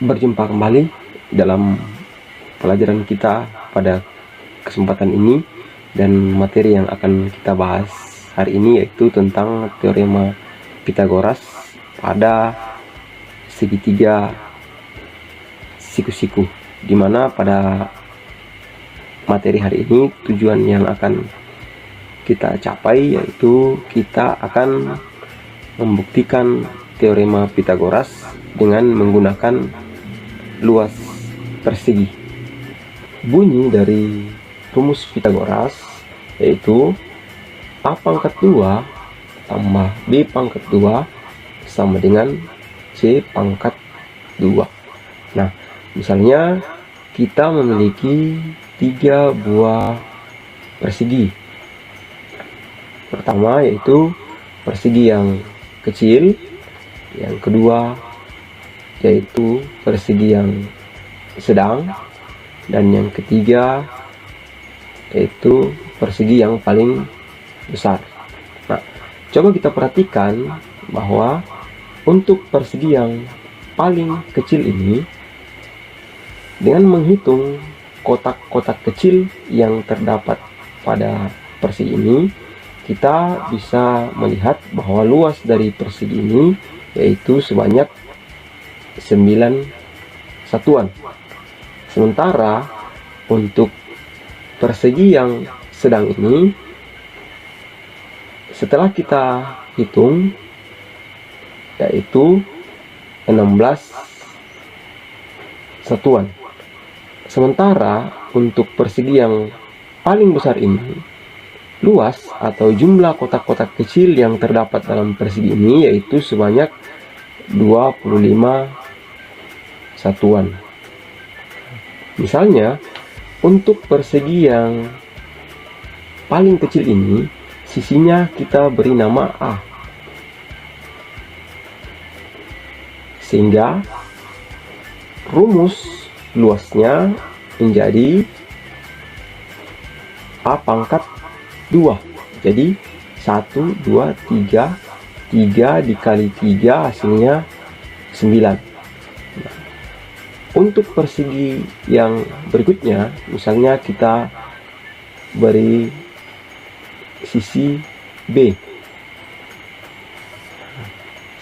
Berjumpa kembali dalam pelajaran kita pada kesempatan ini, dan materi yang akan kita bahas hari ini yaitu tentang teorema Pythagoras pada segitiga siku-siku, dimana pada materi hari ini tujuan yang akan kita capai yaitu kita akan membuktikan teorema Pythagoras dengan menggunakan luas persegi. Bunyi dari rumus Pythagoras yaitu A pangkat 2 tambah B pangkat 2 sama dengan C pangkat 2. Nah, misalnya kita memiliki 3 buah persegi. Pertama yaitu persegi yang kecil, yang kedua yaitu persegi yang sedang, dan yang ketiga yaitu persegi yang paling besar. Nah, coba kita perhatikan bahwa untuk persegi yang paling kecil ini, dengan menghitung kotak-kotak kecil yang terdapat pada persegi ini, kita bisa melihat bahwa luas dari persegi ini yaitu sebanyak 9 satuan. Sementara untuk persegi yang sedang ini, setelah kita hitung yaitu 16 satuan. Sementara untuk persegi yang paling besar ini, luas atau jumlah kotak-kotak kecil yang terdapat dalam persegi ini yaitu sebanyak 25 satuan. Misalnya untuk persegi yang paling kecil ini, sisinya kita beri nama A, sehingga rumus luasnya menjadi A pangkat 2. Jadi 1, 2, 3 dikali 3 hasilnya 9. Untuk persegi yang berikutnya, misalnya kita beri sisi B,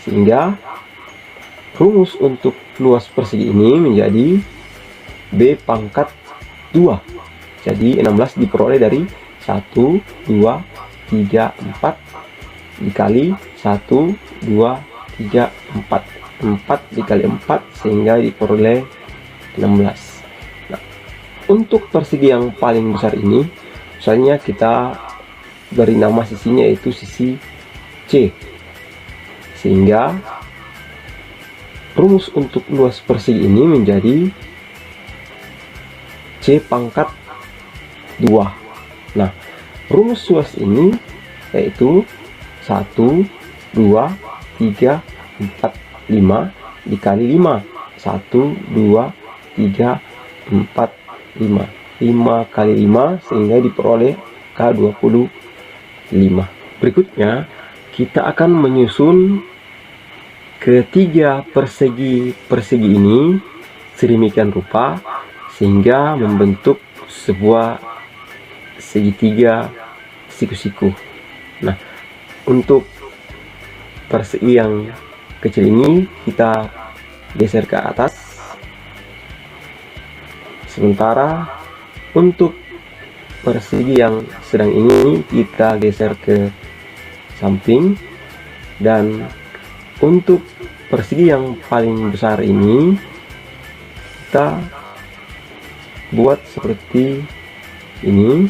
sehingga rumus untuk luas persegi ini menjadi B pangkat 2. Jadi 16 diperoleh dari 1, 2, 3, 4 dikali 1, 2, 3, 4 dikali 4 sehingga diperoleh 16. Nah, untuk persegi yang paling besar ini, misalnya kita beri nama sisinya yaitu sisi C, sehingga rumus untuk luas persegi ini menjadi C pangkat 2. Nah, rumus luas ini yaitu 1, 2, 3, 4, 5 dikali 5. 1, 2, 3, 4, 5 kali 5 sehingga diperoleh K25. Berikutnya kita akan menyusun ketiga persegi ini sedemikian rupa sehingga membentuk sebuah segitiga siku-siku. Nah, untuk persegi yang kecil ini kita geser ke atas, sementara untuk persegi yang sedang ini kita geser ke samping, dan untuk persegi yang paling besar ini kita buat seperti ini.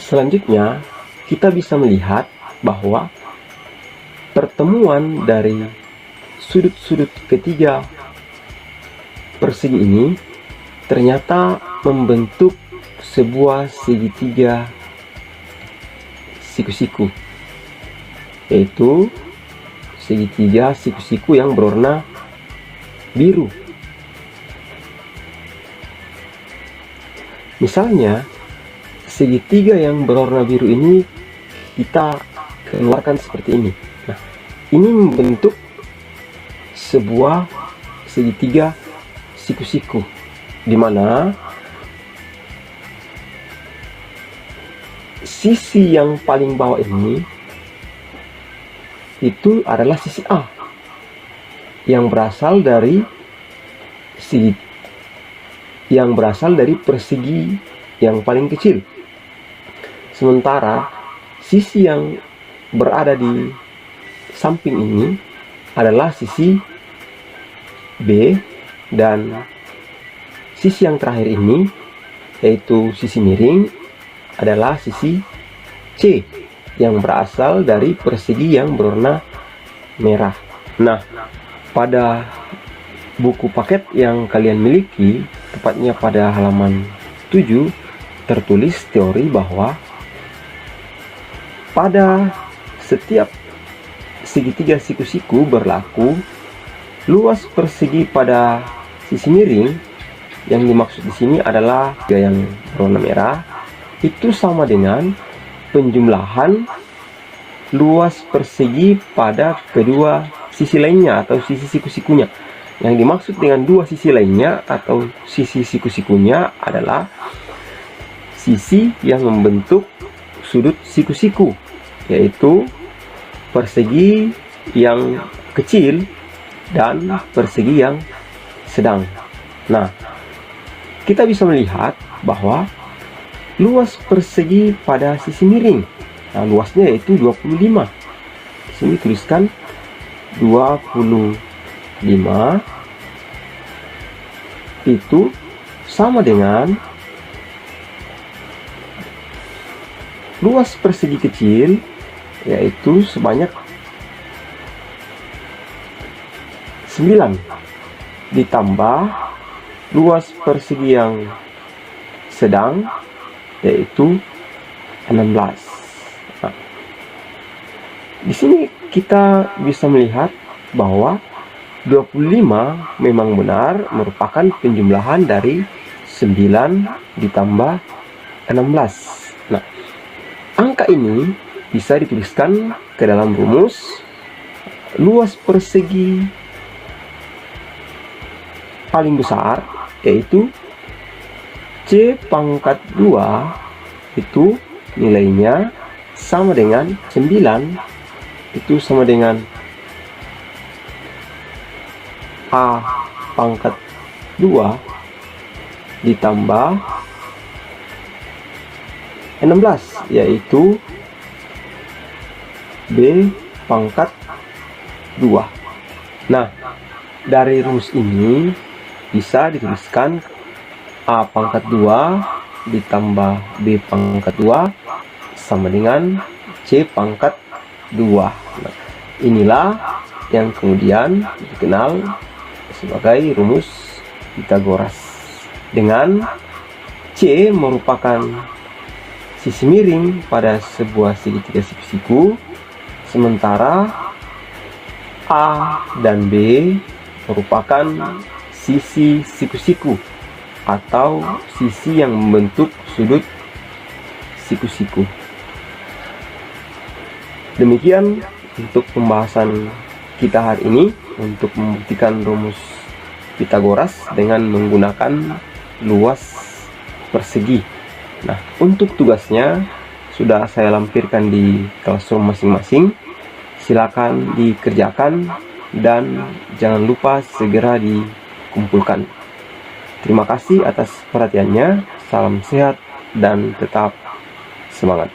Selanjutnya kita bisa melihat bahwa pertemuan dari sudut-sudut ketiga persegi ini ternyata membentuk sebuah segitiga siku-siku, yaitu segitiga siku-siku yang berwarna biru. Misalnya, segitiga yang berwarna biru ini kita keluarkan seperti ini. Nah, ini membentuk sebuah segitiga siku-siku, di mana sisi yang paling bawah ini itu adalah sisi A yang berasal dari persegi yang paling kecil. Sementara sisi yang berada di samping ini adalah sisi B, dan sisi yang terakhir ini, yaitu sisi miring, adalah sisi C yang berasal dari persegi yang berwarna merah. Nah, pada buku paket yang kalian miliki, tepatnya pada halaman 7, tertulis teori bahwa pada setiap segitiga siku-siku berlaku luas persegi pada sisi miring, yang dimaksud di sini adalah yang berwarna merah, itu sama dengan penjumlahan luas persegi pada kedua sisi lainnya atau sisi siku-sikunya. Yang dimaksud dengan dua sisi lainnya atau sisi siku-sikunya adalah sisi yang membentuk sudut siku-siku, yaitu persegi yang kecil dan persegi yang sedang. Nah, kita bisa melihat bahwa luas persegi pada sisi miring, nah, luasnya yaitu 25. Di sini tuliskan 25 itu sama dengan luas persegi kecil, yaitu sebanyak 9 ditambah luas persegi yang sedang, yaitu 16. Nah, di sini kita bisa melihat bahwa 25 memang benar merupakan penjumlahan dari 9 ditambah 16. Nah, angka ini bisa dituliskan ke dalam rumus luas persegi paling besar, yaitu C pangkat 2 itu nilainya sama dengan 9, itu sama dengan A pangkat 2 ditambah 16, yaitu B pangkat 2. Nah, dari rumus ini bisa dituliskan A pangkat 2 ditambah B pangkat 2 sama dengan C pangkat 2. Nah, inilah yang kemudian dikenal sebagai rumus Pythagoras, dengan C merupakan sisi miring pada sebuah segitiga siku-siku, sementara A dan B merupakan sisi siku-siku atau sisi yang membentuk sudut siku-siku. Demikian untuk pembahasan kita hari ini untuk membuktikan rumus Pythagoras dengan menggunakan luas persegi. Nah, untuk tugasnya sudah saya lampirkan di classroom masing-masing. Silakan dikerjakan dan jangan lupa segera dikumpulkan. Terima kasih atas perhatiannya. Salam sehat dan tetap semangat.